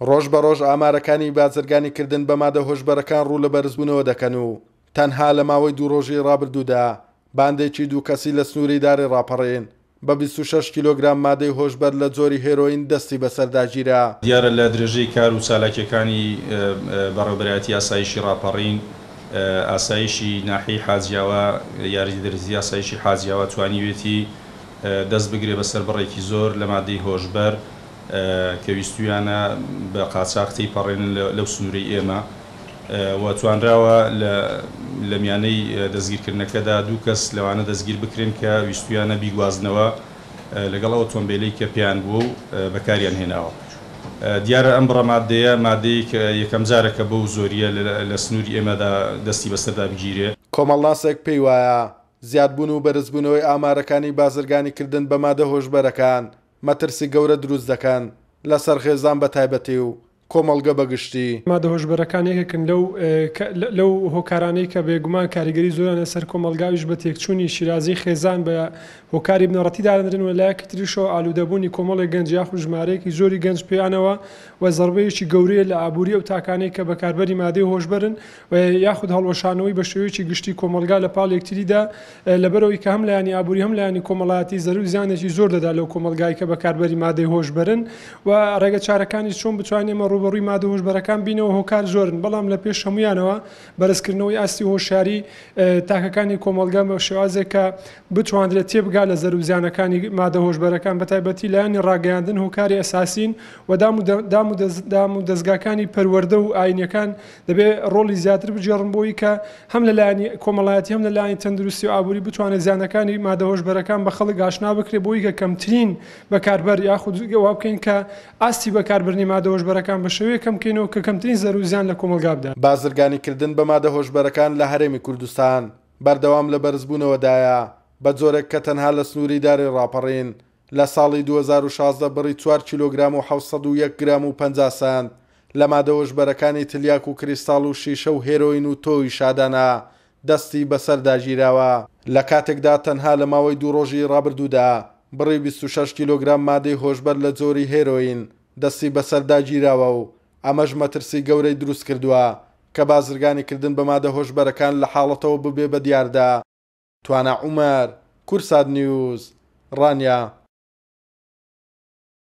ڕۆژ بە ڕۆژ ئامارەکانی بازرگانیکردن بە مادە هۆشبەرەکان ڕوو لە بەرزبوونەوە دەکەن و تەنها لە ماوەی دوو ڕۆژی ڕابردوودا باندێکی دوو کەسی لە سنووری داری ڕاپەڕێن بە 26 کیلۆگرام مادەی هۆشبەر لە جۆری هێرۆین دەستی بەسەرداگیرا. دیارە لە درێژەی کار و چالاکیەکانی بەڕێوەبەرایەتی ئاسایشی ڕاپەڕین، ئاسایشی ناحیەی حاجیاوە، یاریدەرزی ئاسایشی حاجیاوە توانیوێتی دەست بگرێ بەسەر بڕێکی زۆر لە مادەی هۆشبەر کە ویستویانە بە قاچاقی پەڕێنن لەو سنوورەی ئێمە و توانراوە لە میانەی دەستگیرکردنەکەدا دوو کەس لەوانە دەستگیر بکرێن کە ویستویانە بیگوازنەوە لەگەڵ ئۆتۆمبیلەی کە پێیان بوو و بەکاریان هێناوە. دیارە ئەم بڕەمادەیە مادەی کە یەکەم جارەکە بەو زۆریە لە سنووری ئێمەدا دەستی بەسەردا بگیرێ. کۆمەڵناسێک پێی وایە زیادبوون و بەرزبوونەوەی ئامارەکانی بازرگانیکردن بە مادە هۆشبەرەکان مەترسی گەورە دروست دەکەن لەسەر خێزان بە تایبەتی و کۆمەڵگە بەگشتی. مادە هۆشبەرەکانێکن لەو هۆکارانەی کە بێگومان کاریگەری زۆران لەسەر کۆمەلگاویش بە تێکچوونی شیرازی خێزان بە هۆکاری بنەڕەتی دادرن و لایەکی تریشەوە ئالوودەبوونی کۆمەڵی گەنج یاخود ژمارەیەکی زۆری گەنج پێیانەوە و زەربەیەکی گەورەیە لە ئابووری ئەو تاکانەی کە بەکاربەری مادەی هۆشبەرن و یاخود هەڵوەشانەوەی بە شێوەیەکی گشتی کۆمەلگا لە پاڵ یەکتریدا لەبەرەوەی کە هەم لایانی ئابووری هەم لایانی کۆمەڵایەتی زەرو زیانێکی زۆر دەدا لەو کۆمەلگای کە بەکاربەری مادەی هۆشبەرن و ڕێگە چارەکانی چۆن بتوانین ئێمە ڕوبەڕووی مادە هۆشبەرەکان بینەوە هۆکار زۆرن، بەڵام لە پێش هەمویانەوە بەرزکردنەوەی ئاستی هۆشیاری تاکەکانی کۆمەلگا بە شێوازێک کە بتوانرێت تێبگا لە زەروزیانەکانی مادە هۆشبەرەکان بەتایبەتی لایانی ڕاگەیاندن هۆکاری ئەساسین و دام و دەستگاکانی پەروەردە و ئاینەکان دەبێت ڕۆڵی زیاتر بجێڕن بۆی کە هەم لە لایانی کۆمەڵایەتی هەم لە لایانی تەندروستی و ئابووری بتوانێت زیانەکانی مادە هۆشبەرەکان بە خەڵک ئاشنا بکرێت بۆی کە کەمترین بەکاربەر یاخود وا بکەین کە ئاستی بەکاربردنی مادە هۆشبەرەکان بە شێوەیە کەمکەینەوە کە کەمترین زەروزیان لە کۆمەلگا بدات. بازرگانیکردن بە مادە هۆشبەرەکان لە هەرێمی کوردستان بەردەوام لە بەرزبوونەوەدایە بە جۆرێک کە تەنها لە سنووری داری ڕاپەڕین لە ساڵی 2016 بڕی 4 کیلۆگرام و 701 گرام و 50 سنت لە مادە هۆشبەرەکانی تلیاک و کریستاڵ و شیشە و هێرۆین و تۆی شادانە دەستی بەسەرداگیراوە. لە کاتێکدا تەنها لە ماوەی دوو ڕۆژی ڕابردوودا بڕی 26 کیلۆگرام مادەی هۆشبەر لە جۆری هێرۆین دەستی بەسەرداگیراوە و ئەمەش مەترسی گەورەی دروست کردووە کە بازرگانیکردن بە مادە هۆشبەرەکان لە حاڵەتەوە ببێ بە دیاردا. توانە عومەر، کورسات نیوز، ڕانیا.